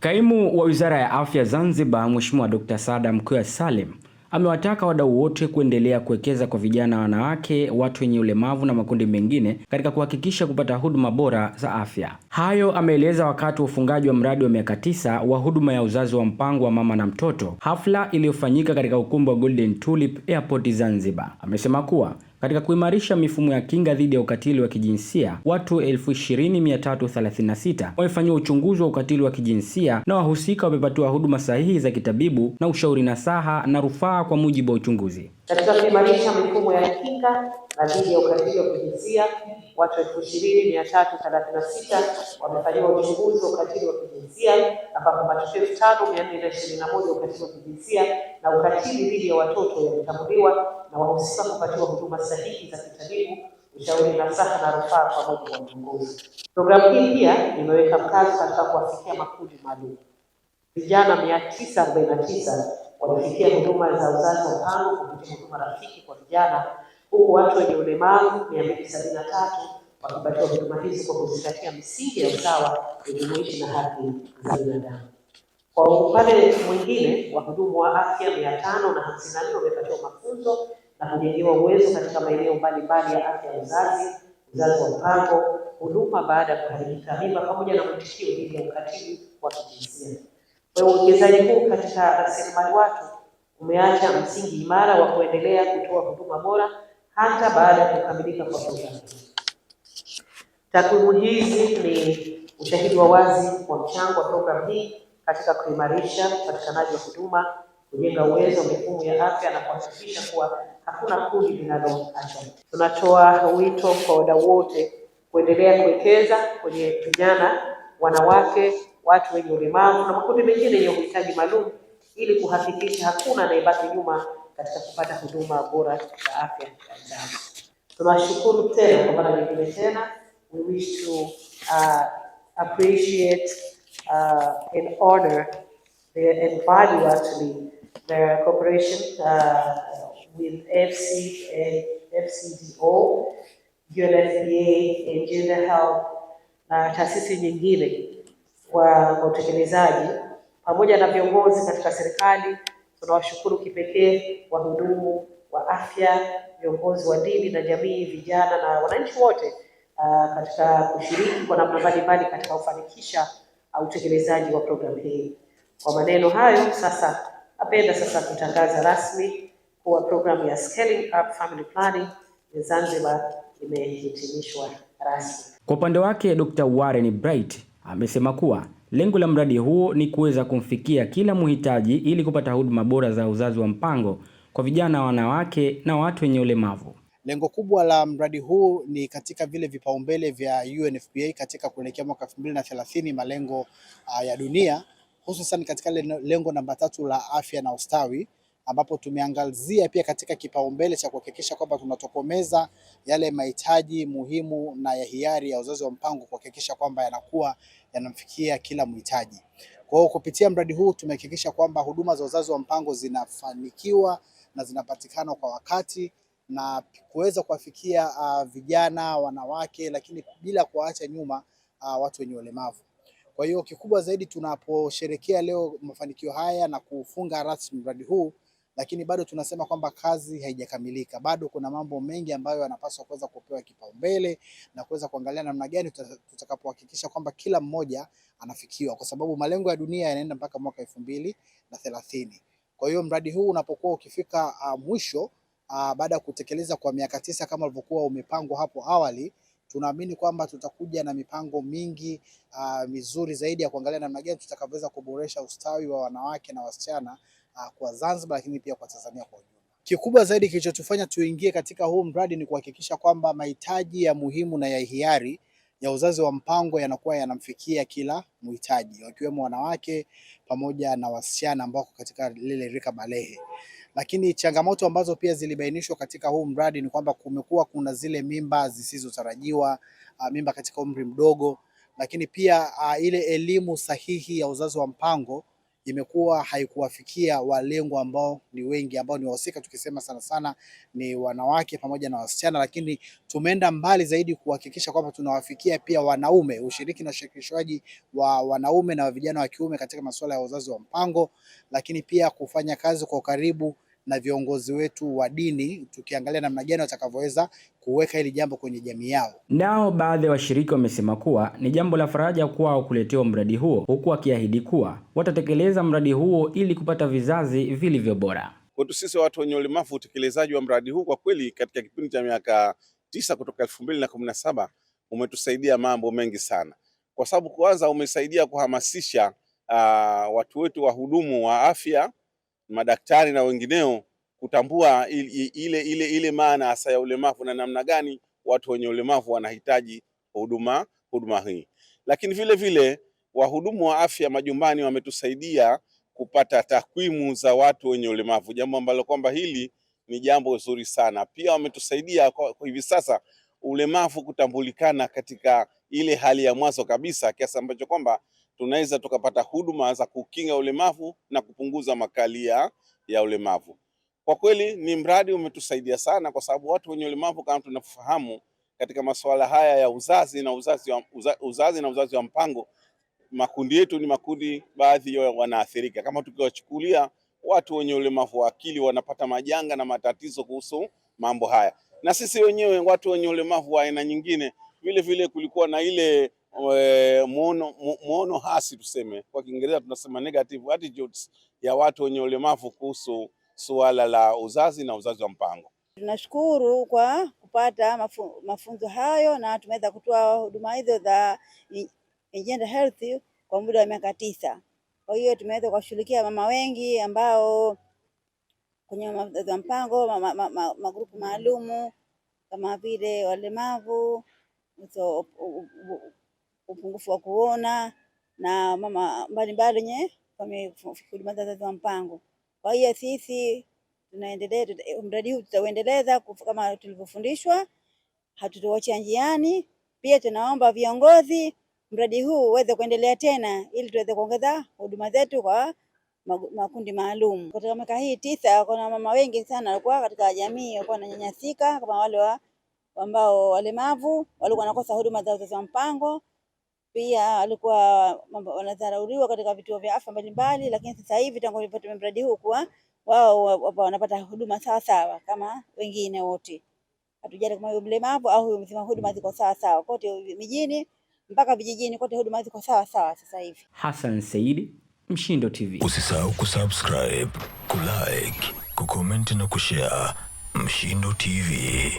Kaimu wa Wizara ya Afya Zanzibar, Mheshimiwa Dr. Saada Mkwiya Salim amewataka wadau wote kuendelea kuwekeza kwa vijana, wanawake, watu wenye ulemavu na makundi mengine katika kuhakikisha kupata huduma bora za afya. Hayo ameeleza wakati wa ufungaji wa mradi wa miaka 9 wa huduma ya uzazi wa mpango wa mama na mtoto, hafla iliyofanyika katika ukumbi wa Golden Tulip Airport Zanzibar. Amesema kuwa katika kuimarisha mifumo ya kinga dhidi ya ukatili wa kijinsia, watu 20,336 wamefanyiwa uchunguzi wa ukatili wa kijinsia na wahusika wamepatiwa huduma sahihi za kitabibu na ushauri nasaha na rufaa kwa mujibu wa uchunguzi. Katika kuimarisha mifumo ya kinga na dhidi ya ukatili wa kijinsia, watu 20,336 wamefanyiwa uchunguzi wa ukatili wa kijinsia, ambapo matukio 5,421 ukatili wa kijinsia na ukatili dhidi ya watoto yametambuliwa na wahusika kupatiwa huduma sahihi za kitabibu, ushauri nasaha na rufaa kwa mujibu wa uchunguzi. Programu hii pia imeweka mkazo katika kuwafikia makundi maalum. Vijana 949 walifikia huduma za uzazi wa mpango kupitia huduma rafiki kwa vijana, huku watu wenye ulemavu 273 wakipatiwa huduma hizi kwa kuzingatia misingi ya usawa, ujumuishi na haki za binadamu. Kwa upande mwingine, wahudumu wa afya 554 wamepatiwa mafunzo na kujengewa uwezo katika maeneo mbalimbali ya afya ya uzazi wa mpango, huduma baada ya kuharibika mimba, pamoja na mwitikio dhidi ya ukatili wa kijinsia. Kwa hiyo uwekezaji huu katika rasilimali watu umeacha msingi imara wa kuendelea kutoa huduma bora hata baada ya kukamilika kwa programu. Takwimu hizi ni ushahidi wa wazi wa mchango wa programu hii katika kuimarisha upatikanaji wa huduma, kujenga uwezo wa mifumo ya afya na kuhakikisha kuwa hakuna kundi linaloachwa. Tunatoa wito kwa wadau wote kuendelea kuwekeza kwenye vijana, wanawake, watu wenye ulemavu na makundi mengine yenye uhitaji maalum ili kuhakikisha hakuna anayebaki nyuma katika kupata huduma bora za afya ya uzazi. Tunashukuru tena kwa mara nyingine tena. We wish to appreciate and honor and value actually their cooperation with FCDO, UNFPA and Gender Health na taasisi nyingine kwa utekelezaji pamoja na viongozi katika serikali. Tunawashukuru kipekee wahudumu wa afya, viongozi wa dini na jamii, vijana na wananchi wote katika kushiriki kwa namna mbalimbali katika kufanikisha utekelezaji wa programu hii. Kwa maneno hayo, sasa napenda kutangaza rasmi kuwa programu ya Scaling Up Family Planning ya Zanzibar imehitimishwa rasmi. Kwa upande wake, Dr. Warren Bright amesema kuwa lengo la mradi huo ni kuweza kumfikia kila mhitaji ili kupata huduma bora za uzazi wa mpango kwa vijana, wanawake na watu wenye ulemavu. Lengo kubwa la mradi huu ni katika vile vipaumbele vya UNFPA katika kuelekea mwaka 2030, malengo ya dunia, hususan katika lengo namba 3 la afya na ustawi, ambapo tumeangazia pia katika kipaumbele cha kuhakikisha kwamba tunatokomeza yale mahitaji muhimu na ya hiari ya uzazi wa mpango, kuhakikisha kwamba yanakuwa yanamfikia kila mhitaji. Kwa hiyo kupitia mradi huu tumehakikisha kwamba huduma za uzazi wa mpango zinafanikiwa na zinapatikana kwa wakati na kuweza kuwafikia vijana, wanawake, lakini bila kuacha nyuma watu wenye ulemavu. Kwa hiyo kikubwa zaidi tunaposherekea leo mafanikio haya na kufunga rasmi mradi huu, lakini bado tunasema kwamba kazi haijakamilika. Bado kuna mambo mengi ambayo yanapaswa kuweza kupewa kipaumbele na kuweza kuangalia namna gani tutakapohakikisha kwamba kila mmoja anafikiwa, kwa sababu malengo ya dunia yanaenda mpaka mwaka 2030. Kwa hiyo mradi huu unapokuwa ukifika mwisho baada ya kutekeleza kwa miaka 9 kama ilivyokuwa umepangwa hapo awali, tunaamini kwamba tutakuja na mipango mingi mizuri zaidi ya kuangalia namna gani tutakavyoweza kuboresha ustawi wa wanawake na wasichana kwa Zanzibar, lakini pia kwa Tanzania kwa ujumla. Kikubwa zaidi kilichotufanya tuingie katika huu mradi ni kuhakikisha kwamba mahitaji ya muhimu na ya hiari ya uzazi wa mpango yanakuwa yanamfikia kila mhitaji, wakiwemo wanawake pamoja na wasichana ambao katika lile rika balehe. Lakini changamoto ambazo pia zilibainishwa katika huu mradi ni kwamba kuna zile mimba zisizotarajiwa, mimba katika umri mdogo, lakini pia ile elimu sahihi ya uzazi wa mpango imekuwa haikuwafikia walengwa ambao ni wengi, ambao ni wahusika, tukisema sana sana ni wanawake pamoja na wasichana, lakini tumeenda mbali zaidi kuhakikisha kwamba tunawafikia pia wanaume, ushiriki na ushirikishwaji wa wanaume na vijana wa kiume katika masuala ya uzazi wa mpango, lakini pia kufanya kazi kwa karibu na viongozi wetu wa dini, tukiangalia namna gani watakavyoweza kuweka hili jambo kwenye jamii yao. Nao baadhi ya washiriki wamesema kuwa ni jambo la faraja kwao kuletewa mradi huo, huku wakiahidi kuwa watatekeleza mradi huo ili kupata vizazi vilivyo bora. Kwetu sisi watu wenye ulemavu, utekelezaji wa mradi huu kwa kweli katika kipindi cha miaka 9 kutoka 2017 umetusaidia mambo mengi sana, kwa sababu kwanza umesaidia kuhamasisha watu wetu wahudumu wa afya, madaktari na wengineo kutambua ile maana hasa ya ulemavu na namna gani watu wenye ulemavu wanahitaji huduma hii. Lakini vile vile wahudumu wa afya majumbani wametusaidia kupata takwimu za watu wenye ulemavu, jambo ambalo kwamba hili ni jambo zuri sana. Pia wametusaidia kwa hivi sasa ulemavu kutambulikana katika ile hali ya mwanzo kabisa, kiasi ambacho kwamba tunaweza tukapata huduma za kukinga ulemavu na kupunguza makali ya ulemavu. Kwa kweli ni mradi umetusaidia sana, kwa sababu watu wenye ulemavu kama tunafahamu katika masuala haya ya uzazi na uzazi wa mpango, makundi yetu ni makundi baadhi ya wanaathirika. Kama tukiwachukulia watu wenye ulemavu wa akili, wanapata majanga na matatizo kuhusu mambo haya, na sisi wenyewe watu wenye ulemavu wa aina nyingine vile vile kulikuwa na ile muono hasi, tuseme kwa Kiingereza tunasema negative attitudes ya watu wenye ulemavu kuhusu suala la uzazi na uzazi wa mpango. Tunashukuru kwa kupata mafunzo hayo, na tumeweza kutoa huduma hizo za gender health kwa muda wa miaka 9. Kwa hiyo tumeweza kuwashughulikia mama wengi ambao kwenye uzazi wa mpango, magrupu maalumu kama vile walemavu, upungufu wa kuona na mama mbalimbali wenye huduma za uzazi wa mpango. Kwa hiyo sisi tunaendelea, mradi huu tutauendeleza kama tulivyofundishwa, hatutoacha njiani. Pia tunaomba viongozi mradi huu uweze kuendelea tena ili tuweze kuongeza huduma zetu kwa makundi maalum. Katika miaka hii 9 kuna mama wengi sana walikuwa katika jamii walikuwa wananyanyasika, kama wale ambao walemavu walikuwa wanakosa huduma za uzazi wa mpango. Pia walikuwa wanadharauliwa katika vituo vya afya mbalimbali, lakini sasa hivi tangu tulipata mradi huu kwa wao wanapata huduma sawa sawa kama wengine wote. Hatujali kama yule mlemavu au huyo mzima, huduma ziko sawa sawa kote, mijini mpaka vijijini, kote huduma ziko sawa sawa sasa hivi. Hassan Saidi, Mshindo TV. Usisahau kusubscribe, kulike, kucomment na kushare. Mshindo TV.